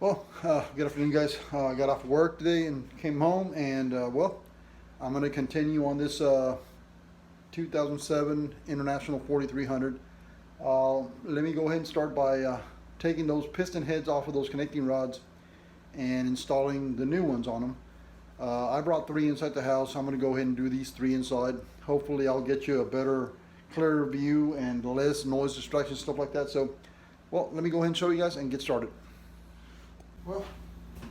Well, good afternoon, guys. I got off work today and came home, and well, I'm going to continue on this 2007 International 4300. Let me go ahead and start by taking those piston heads off of those connecting rods and installing the new ones on them. I brought three inside the house. I'm going to go ahead and do these three inside. Hopefully, I'll get you a better, clearer view and less noise distraction, stuff like that. So, well, let me go ahead and show you guys and get started. Well,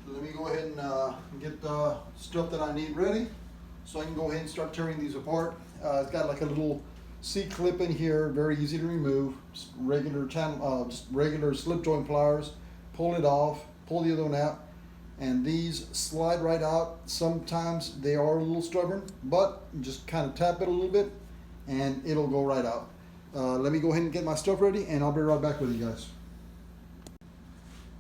let me go ahead and get the stuff that I need ready so I can go ahead and start tearing these apart. It's got like a little C-clip in here, very easy to remove. Just regular slip joint pliers. Pull it off, pull the other one out, and these slide right out. Sometimes they are a little stubborn, but just kind of tap it a little bit and it'll go right out. Let me go ahead and get my stuff ready and I'll be right back with you guys.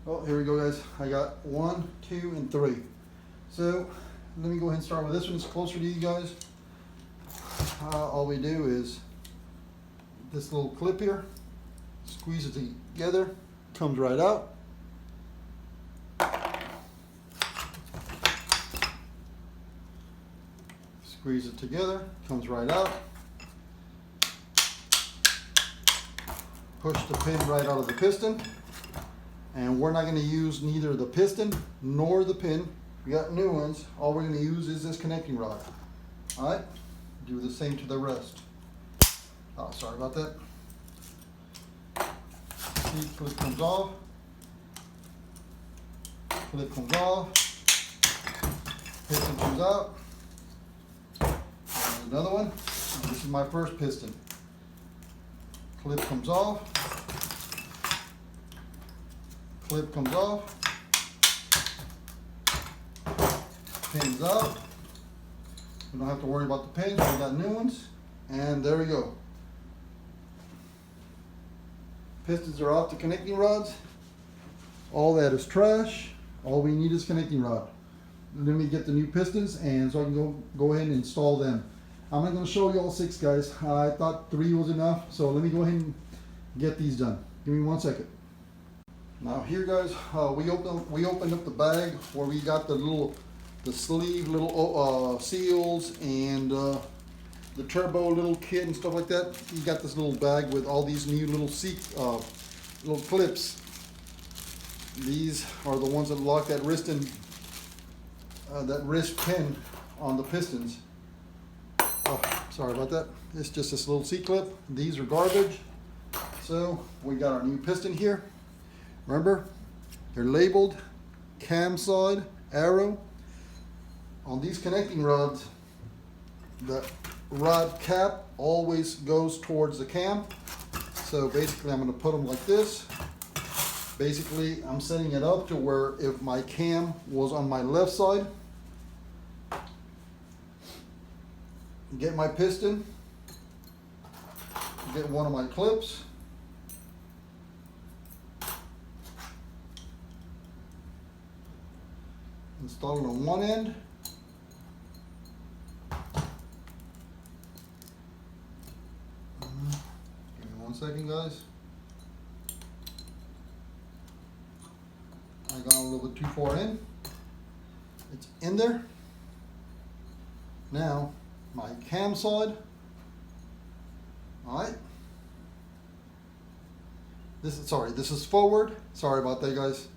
Well, here we go, guys. I got 1, 2, and 3. So let me go ahead and start with this one. It's closer to you guys. All we do is this little clip here, squeeze it together, comes right out. Squeeze it together, comes right out. Push the pin right out of the piston. And we're not going to use neither the piston nor the pin. We got new ones. All we're going to use is this connecting rod. All right, do the same to the rest. Oh, sorry about that. See, clip comes off. Clip comes off. Piston comes out. And another one. And this is my first piston. Clip comes off. Clip comes off, pins out. We don't have to worry about the pins, we got new ones, and there we go. Pistons are off the connecting rods. All that is trash. All we need is connecting rod. Let me get the new pistons, and so I can go ahead and install them. I'm not going to show you all 6, guys. I thought 3 was enough, so let me go ahead and get these done. Give me 1 second. Now here, guys, we opened up the bag where we got the sleeve little seals and the turbo little kit and stuff like that. You got this little bag with all these new little little clips. These are the ones that lock that wrist pin on the pistons. Oh, sorry about that. It's just this little C-clip. These are garbage. So we got our new piston here. Remember, they're labeled cam side, arrow. On these connecting rods, the rod cap always goes towards the cam. So basically I'm going to put them like this. Basically I'm setting it up to where if my cam was on my left side, get my piston, get one of my clips, install it on one end. Give me 1 second, guys. I got a little bit too far in. It's in there. Now, my cam side. Alright. This is forward. Sorry about that, guys.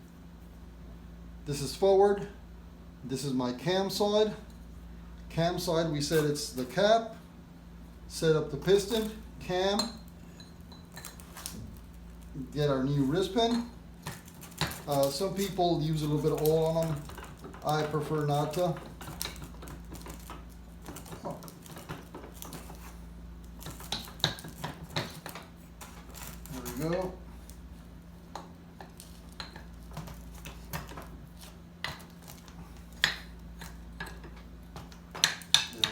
This is forward. This is my cam side. Cam side, we said it's the cap. Set up the piston, cam. Get our new wrist pin. Some people use a little bit of oil on them. I prefer not to. Oh. There we go.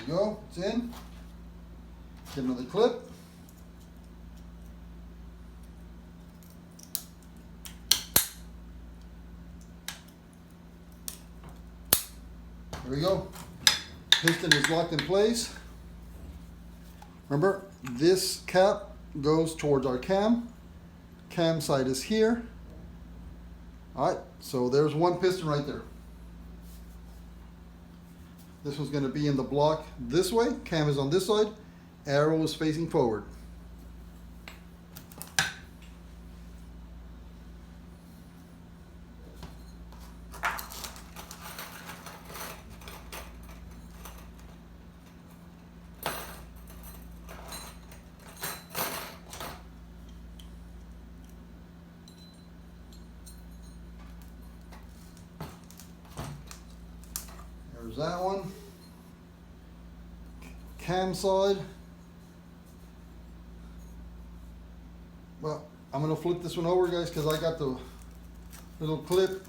Go, it's in. Get another clip. There we go. Piston is locked in place. Remember, this cap goes towards our cam. Cam side is here. Alright, so there's one piston right there. This one's going to be in the block this way. Cam is on this side. Arrow is facing forward. There's that one. Cam side. Well, I'm gonna flip this one over, guys, because I got the little clip.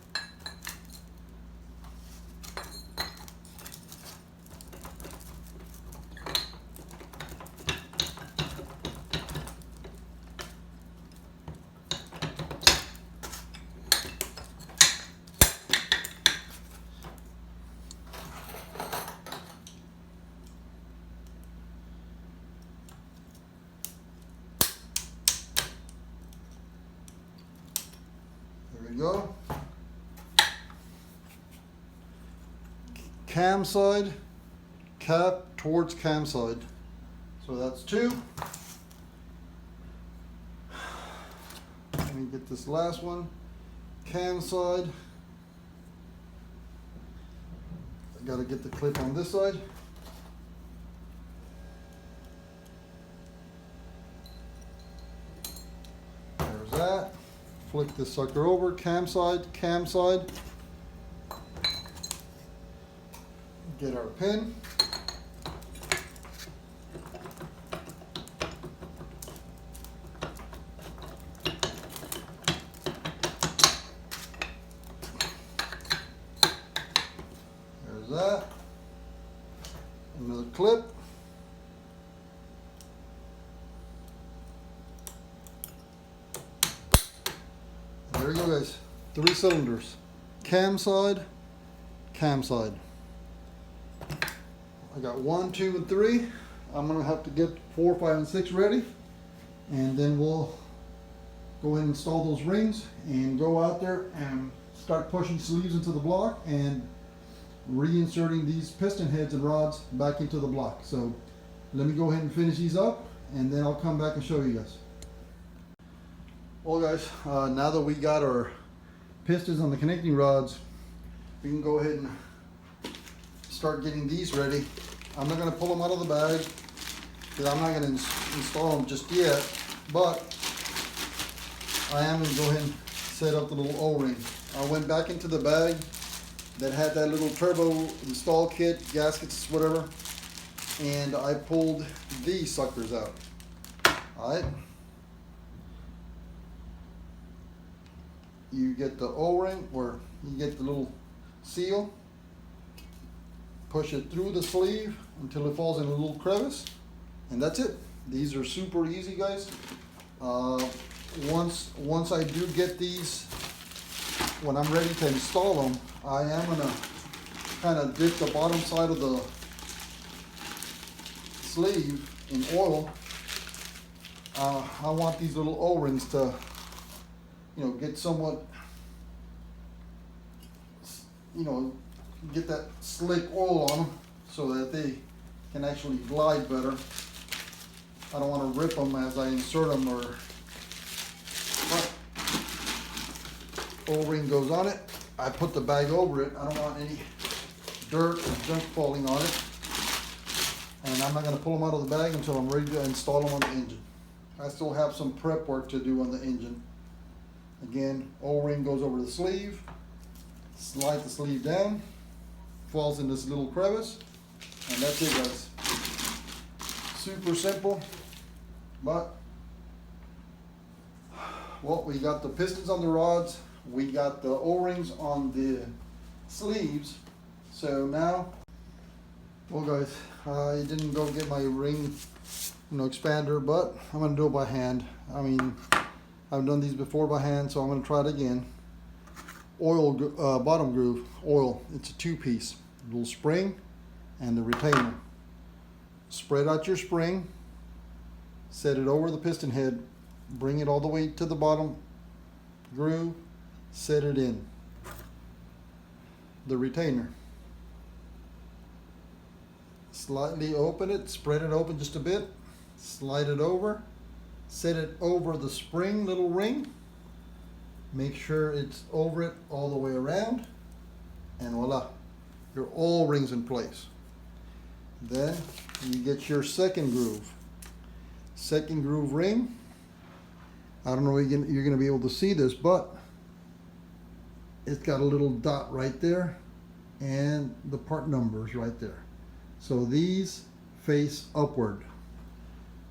There we go. Cam side, cap towards cam side. So that's two. Let me get this last one. Cam side. I gotta get the clip on this side. There's that. Flip this sucker over, cam side, get our pin. There's that. Another clip. There you go, guys. 3 cylinders. Cam side, cam side. I got 1, 2, and 3. I'm gonna have to get 4, 5, and 6 ready, and then we'll go ahead and install those rings and go out there and start pushing sleeves into the block and reinserting these piston heads and rods back into the block. So let me go ahead and finish these up, and then I'll come back and show you guys. Well, guys, now that we got our pistons on the connecting rods, we can go ahead and start getting these ready. I'm not going to pull them out of the bag because I'm not going to install them just yet, but I am going to go ahead and set up the little O-ring. I went back into the bag that had that little turbo install kit, gaskets, whatever, and I pulled these suckers out. Alright. You get the O-ring, or you get the little seal, push it through the sleeve until it falls in a little crevice, and that's it. These are super easy, guys. Once I do get these, when I'm ready to install them, I am gonna kind of dip the bottom side of the sleeve in oil. I want these little O-rings to, get somewhat, get that slick oil on them so that they can actually glide better. I don't want to rip them as I insert them, but O-ring goes on it. I put the bag over it. I don't want any dirt or junk falling on it. And I'm not going to pull them out of the bag until I'm ready to install them on the engine. I still have some prep work to do on the engine. Again, O-ring goes over the sleeve, slide the sleeve down, falls in this little crevice, and that's it, guys. Super simple, but, well, we got the pistons on the rods, we got the O-rings on the sleeves, so now, well, guys, I didn't go get my ring, expander, but I'm going to do it by hand. I mean, I've done these before by hand, so I'm going to try it again. Oil, bottom groove, oil. It's a 2-piece. Little spring and the retainer. Spread out your spring, set it over the piston head, bring it all the way to the bottom groove, set it in the retainer. Slightly open it, spread it open just a bit, slide it over, set it over the spring little ring, make sure it's over it all the way around, and voila, your O-ring's in place. Then you get your second groove ring. I don't know if you're going to be able to see this, but it's got a little dot right there and the part numbers right there. So these face upward.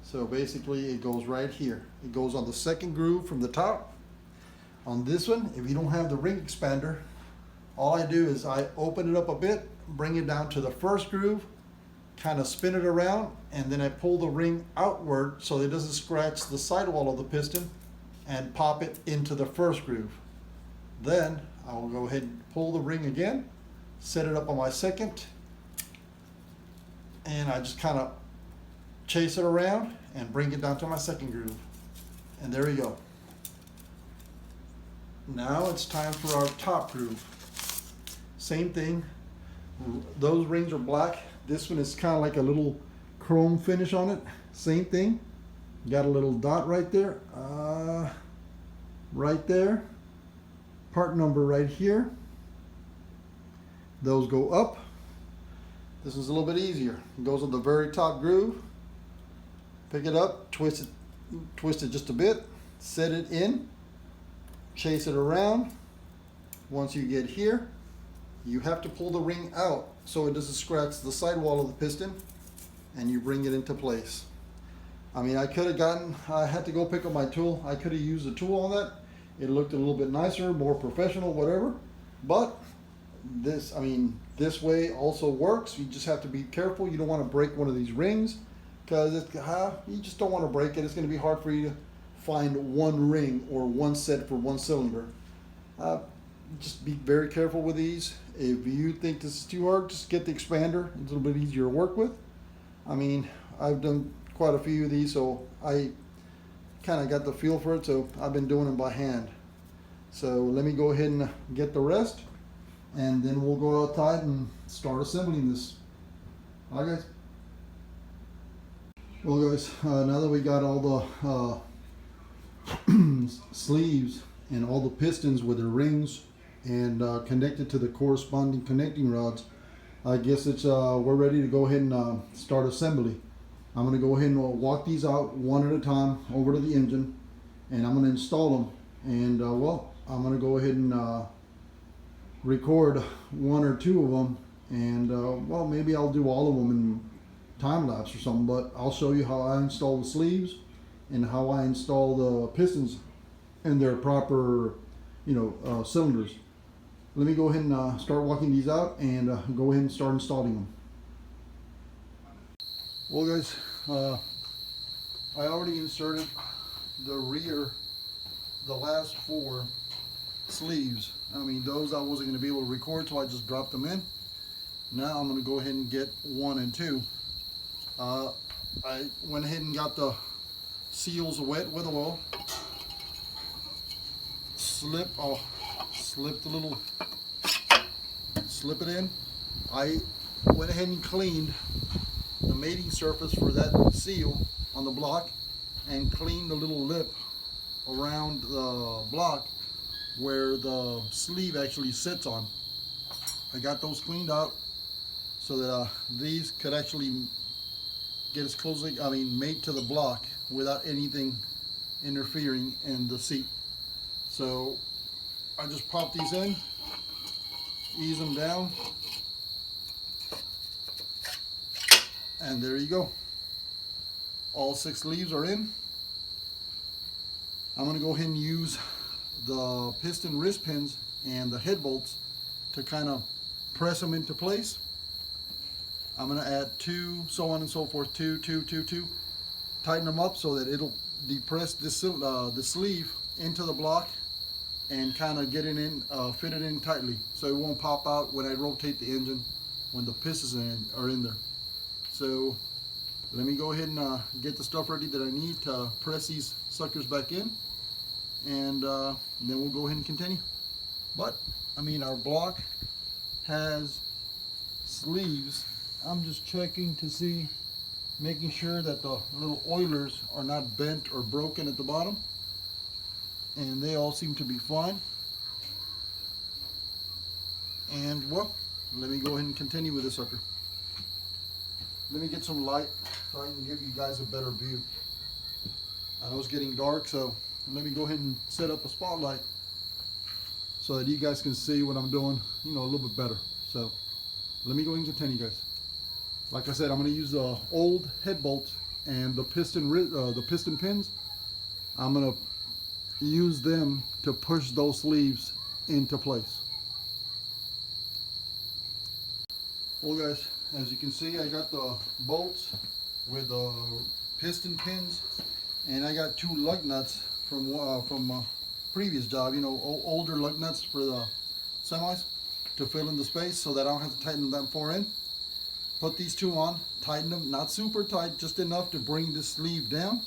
So basically it goes right here. It goes on the second groove from the top. On this one, if you don't have the ring expander, all I do is I open it up a bit, bring it down to the first groove, kind of spin it around, and then I pull the ring outward so it doesn't scratch the sidewall of the piston, and pop it into the first groove. Then I will go ahead and pull the ring again, set it up on my second, and I just kind of chase it around and bring it down to my second groove. And there we go. Now it's time for our top groove. Same thing. Those rings are black. This one is kind of like a little chrome finish on it. Same thing. Got a little dot right there. Right there. Part number right here. Those go up. This is a little bit easier. It goes on the very top groove. Pick it up, twist it just a bit, set it in, chase it around. Once you get here, you have to pull the ring out so it doesn't scratch the sidewall of the piston, and you bring it into place. I mean, I had to go pick up my tool. I could have used a tool on that. It looked a little bit nicer, more professional, whatever. But this way also works. You just have to be careful. You don't want to break one of these rings, because you just don't want to break it. It's going to be hard for you to find one ring or one set for one cylinder. Just be very careful with these. If you think this is too hard, just get the expander. It's a little bit easier to work with. I mean, I've done quite a few of these, so I kind of got the feel for it, so I've been doing them by hand. So let me go ahead and get the rest, and then we'll go outside and start assembling this. All right, guys. Well, guys, now that we got all the sleeves and all the pistons with their rings and connected to the corresponding connecting rods, I guess we're ready to go ahead and start assembly. I'm going to go ahead and walk these out one at a time over to the engine, and I'm going to install them. And I'm going to go ahead and record one or two of them, and maybe I'll do all of them in time lapse or something, but I'll show you how I install the sleeves and how I install the pistons in their proper cylinders. Let me go ahead and start walking these out and go ahead and start installing them. Well, guys, I already inserted the last 4 sleeves. I mean, those I wasn't going to be able to record, so I just dropped them in. Now I'm going to go ahead and get 1 and 2. I went ahead and got the seals wet with oil. Slip it in. I went ahead and cleaned the mating surface for that seal on the block, and cleaned the little lip around the block where the sleeve actually sits on. I got those cleaned out so that these could actually get as closely, mate to the block without anything interfering in the seat. So I just pop these in, ease them down, and there you go. All 6 leaves are in. I'm going to go ahead and use the piston wrist pins and the head bolts to kind of press them into place. I'm going to add 2, so on and so forth, 2, 2, 2, 2. Tighten them up so that it'll depress the sleeve into the block and kind of get it in, fit it in tightly, so it won't pop out when I rotate the engine when the pistons are in there. So let me go ahead and get the stuff ready that I need to press these suckers back in, and then we'll go ahead and continue. But I mean, our block has sleeves. I'm just checking to see, making sure that the little oilers are not bent or broken at the bottom, and they all seem to be fine. And well, let me go ahead and continue with this sucker. Let me get some light so I can give you guys a better view. I know it's getting dark, so let me go ahead and set up a spotlight so that you guys can see what I'm doing, a little bit better. So let me go ahead and continue, guys. Like I said, I'm going to use the old head bolts and the piston pins. I'm going to use them to push those sleeves into place. Well, guys, as you can see, I got the bolts with the piston pins, and I got 2 lug nuts from previous job. Older lug nuts for the semis to fill in the space so that I don't have to tighten them far in. Put these 2 on, tighten them, not super tight, just enough to bring the sleeve down.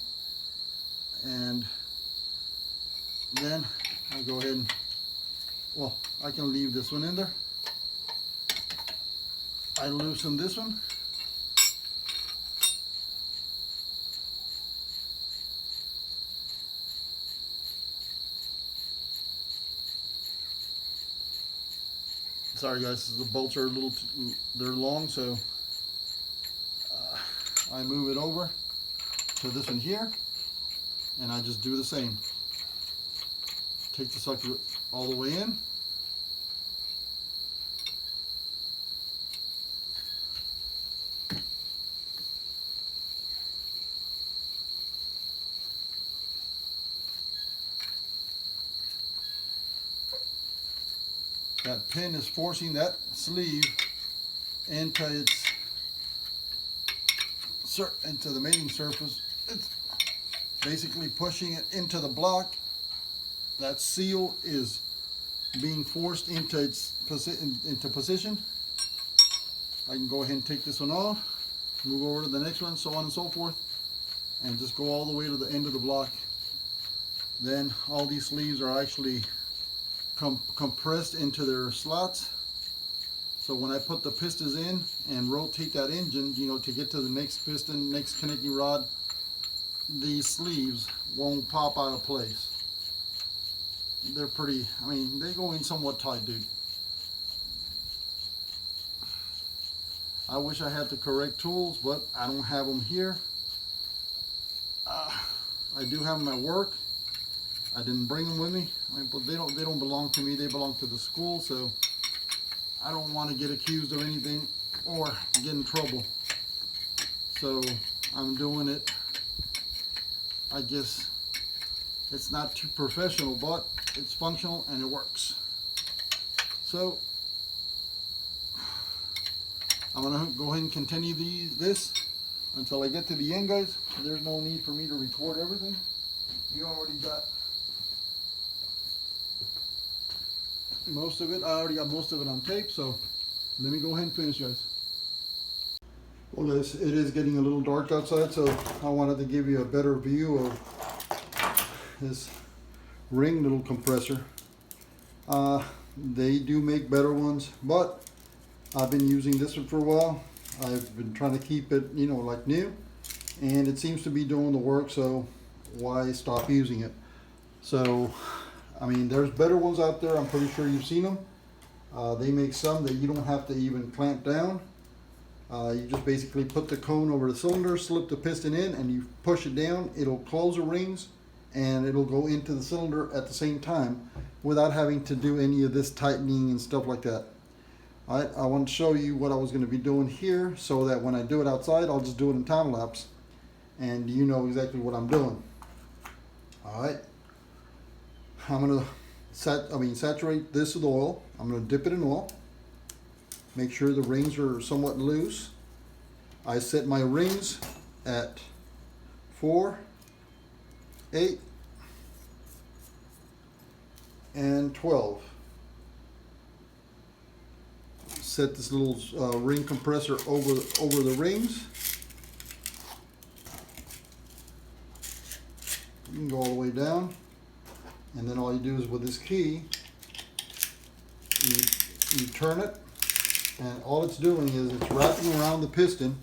And then I go ahead and, I can leave this one in there. I loosen this one. Sorry guys, the bolts are they're long, so I move it over to this one here, and I just do the same. Take the sucker all the way in. That pin is forcing that sleeve into the mating surface. It's basically pushing it into the block. That seal is being forced into position. I can go ahead and take this one off, move over to the next one, so on and so forth, and just go all the way to the end of the block. Then all these sleeves are actually compressed into their slots. So when I put the pistons in and rotate that engine, to get to the next piston, next connecting rod, these sleeves won't pop out of place. They're pretty, they go in somewhat tight, dude. I wish I had the correct tools, but I don't have them here. I do have them at work. I didn't bring them with me, but they don't belong to me. They belong to the school, so I don't want to get accused of anything or get in trouble. So I'm doing it. I guess it's not too professional, but it's functional and it works. So I'm gonna go ahead and continue this until I get to the end, guys. There's no need for me to record everything. You already got most of it. I already got most of it on tape, so let me go ahead and finish, guys. Well, guys, it is getting a little dark outside, so I wanted to give you a better view of this ring little compressor. They do make better ones, but I've been using this one for a while. I've been trying to keep it, like new, and it seems to be doing the work, so why stop using it? So there's better ones out there. I'm pretty sure you've seen them. They make some that you don't have to even clamp down. You just basically put the cone over the cylinder, slip the piston in, and you push it down. It'll close the rings, and it'll go into the cylinder at the same time without having to do any of this tightening and stuff like that. All right, I want to show you what I was going to be doing here so that when I do it outside, I'll just do it in time lapse, and you know exactly what I'm doing. All right. I'm going to saturate this with oil. I'm going to dip it in oil. Make sure the rings are somewhat loose. I set my rings at 4, 8, and 12. Set this little ring compressor over the rings. You can go all the way down. And then all you do is with this key, you turn it, and all it's doing is it's wrapping around the piston.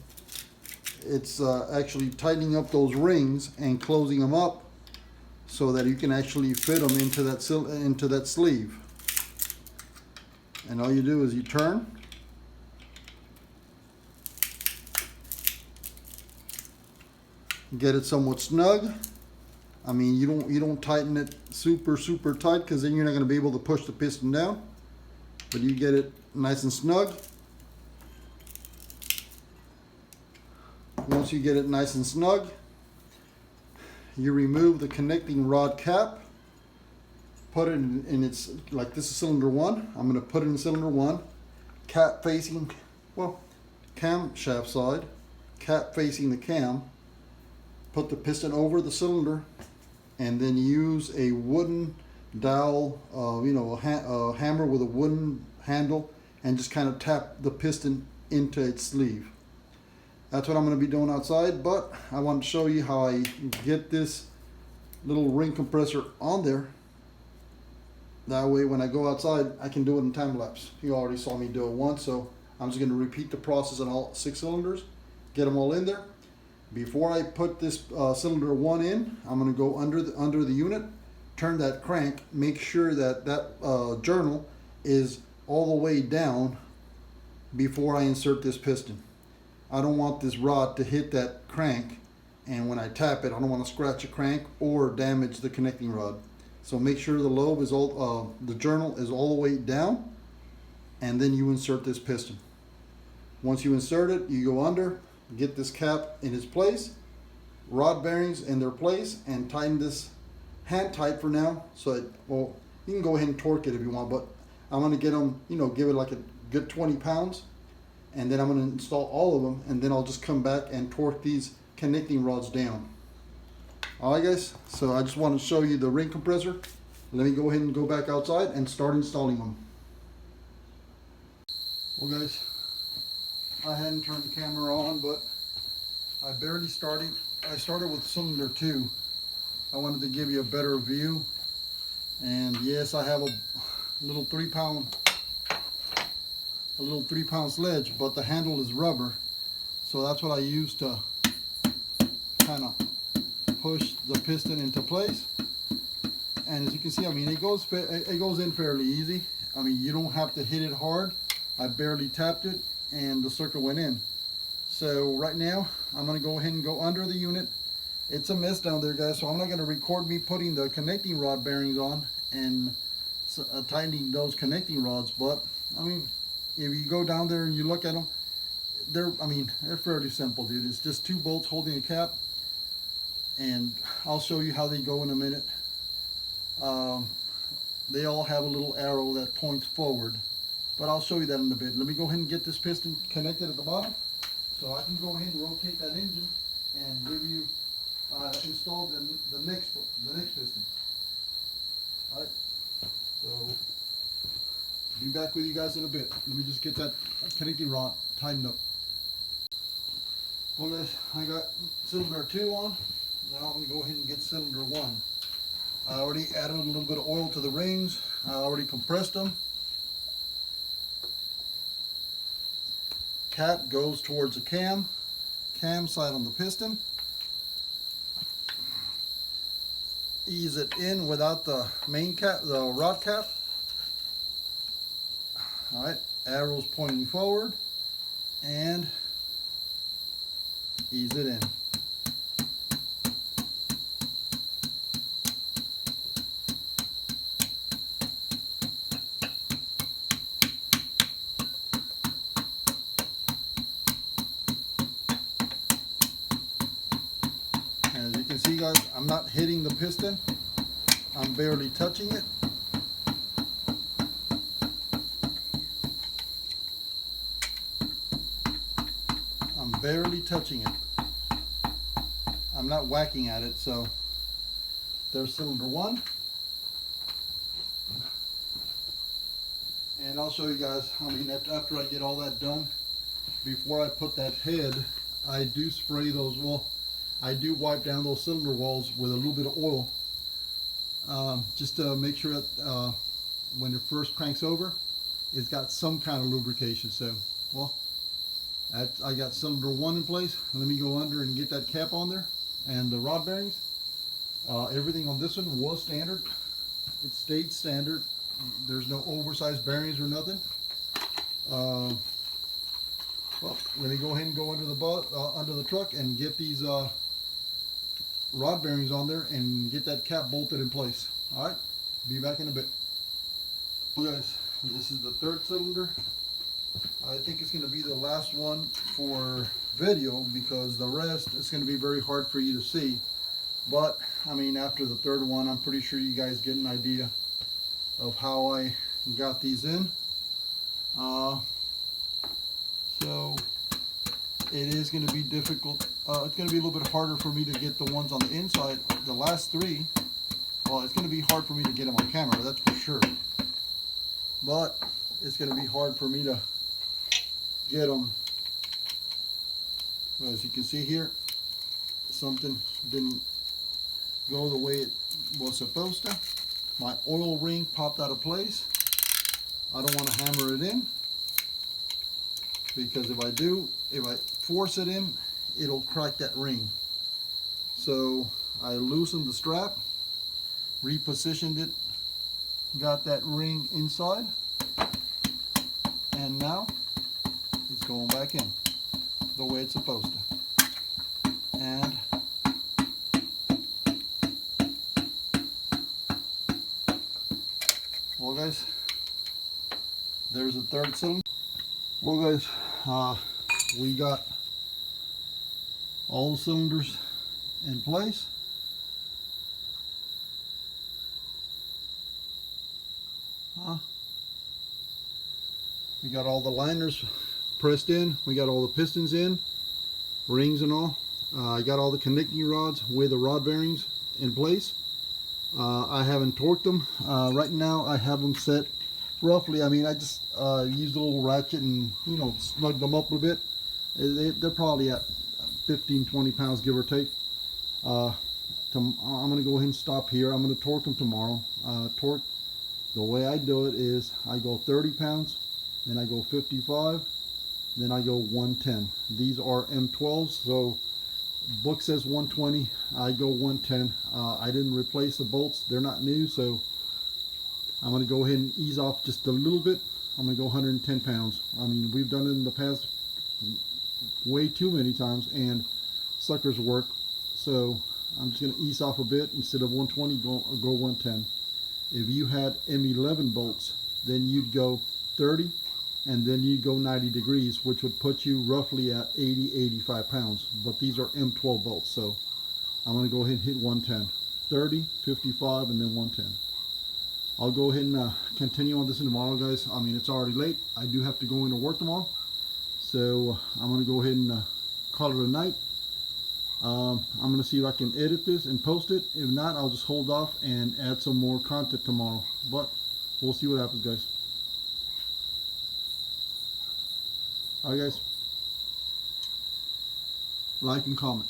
It's actually tightening up those rings and closing them up so that you can actually fit them into that sleeve. And all you do is you turn, get it somewhat snug. I mean, you don't tighten it super tight, because then you're not going to be able to push the piston down. But you get it nice and snug. Once you get it nice and snug, you remove the connecting rod cap. Put it in its, like this is cylinder 1. I'm going to put it in cylinder 1. Cap facing, well, camshaft side. Cap facing the cam. Put the piston over the cylinder, and then use a wooden dowel, a hammer with a wooden handle, and just kind of tap the piston into its sleeve. That's what I'm going to be doing outside, but I want to show you how I get this little ring compressor on there. That way when I go outside, I can do it in time lapse. You already saw me do it once, so I'm just going to repeat the process on all 6 cylinders, get them all in there. Before I put this cylinder 1 in, I'm going to go under the unit, turn that crank, make sure that journal is all the way down before I insert this piston. I don't want this rod to hit that crank, and when I tap it, I don't want to scratch a crank or damage the connecting rod. So make sure the lobe is the journal is all the way down, and then you insert this piston. Once you insert it, you go under, get this cap in its place, rod bearings in their place, and tighten this hand tight for now. So well, you can go ahead and torque it if you want, but I'm going to get them, give it like a good 20 pounds, and then I'm going to install all of them, and then I'll just come back and torque these connecting rods down. Alright guys, so I just want to show you the ring compressor. Let me go ahead and go back outside and start installing them. Well guys, I hadn't turned the camera on, but I barely started. I started with cylinder 2. I wanted to give you a better view. And yes, I have a little 3-pound sledge, but the handle is rubber. So that's what I use to kind of push the piston into place. And as you can see, I mean, it goes in fairly easy. I mean, you don't have to hit it hard. I barely tapped it and the circuit went in. So right now I'm going to go ahead and go under the unit. It's a mess down there guys, so I'm not going to record me putting the connecting rod bearings on and tightening those connecting rods. But I mean, if you go down there and you look at them, they're fairly simple, dude. It's just 2 bolts holding a cap, and I'll show you how they go in a minute. They all have a little arrow that points forward, but I'll show you that in a bit. Let me go ahead and get this piston connected at the bottom, so I can go ahead and rotate that engine and give you install the next piston. All right, so be back with you guys in a bit. Let me just get that connecting rod tightened up. Well guys, I got cylinder 2 on. Now I'm going to go ahead and get cylinder 1. I already added a little bit of oil to the rings. I already compressed them. Cap goes towards the cam side on the piston. Ease it in without the main cap, the rod cap. All right, arrows pointing forward, and ease it in. And as you can see guys, I'm not hitting the piston. I'm barely touching it. I'm barely touching it. I'm not whacking at it. So there's cylinder 1. And I'll show you guys, after I get all that done, before I put that head, I do spray those, I do wipe down those cylinder walls with a little bit of oil, just to make sure that when it first cranks over, it's got some kind of lubrication. So, well, I got cylinder 1 in place. Let me go under and get that cap on there. And the rod bearings, everything on this one was standard. It stayed standard. There's no oversized bearings or nothing. Well, let me go ahead and go under the truck and get these rod bearings on there and get that cap bolted in place. All right, be back in a bit. Well, guys, this is the 3rd cylinder. I think it's going to be the last one for video because the rest is going to be very hard for you to see. But I mean, after the 3rd one, I'm pretty sure you guys get an idea of how I got these in. So it is going to be difficult. It's going to be a little bit harder for me to get the ones on the inside. The last 3, well, it's going to be hard for me to get them on camera, that's for sure. But it's going to be hard for me to get them. As you can see here, something didn't go the way it was supposed to. My oil ring popped out of place. I don't want to hammer it in, because if I force it in, it'll crack that ring. So I loosened the strap, repositioned it, got that ring inside, and now it's going back in the way it's supposed to. And well, guys, there's the 3rd cylinder. Well, guys, we got all the cylinders in place. We got all the liners pressed in. We got all the pistons in, rings and all. I got all the connecting rods with the rod bearings in place. I haven't torqued them. Right now I have them set roughly. I mean, I just used a little ratchet and, you know, snug them up a bit. They're probably at 15-20 pounds, give or take. I'm going to go ahead and stop here. I'm going to torque them tomorrow. Torque, the way I do it is I go 30 pounds, then I go 55, then I go 110. These are M12s, so book says 120, I go 110. I didn't replace the bolts, they're not new, so I'm going to go ahead and ease off just a little bit. I'm going to go 110 pounds. I mean, we've done it in the past way too many times, and suckers work. So I'm just going to ease off a bit. Instead of 120, go 110. If you had M11 bolts, then you'd go 30, and then you'd go 90 degrees, which would put you roughly at 80-85 pounds. But these are M12 bolts, so I'm going to go ahead and hit 110. 30, 55, and then 110. I'll go ahead and continue on this tomorrow, guys. I mean, it's already late. I do have to go into work tomorrow, so I'm going to go ahead and call it a night. I'm going to see if I can edit this and post it. If not, I'll just hold off and add some more content tomorrow. But we'll see what happens, guys. Alright, guys. Like and comment.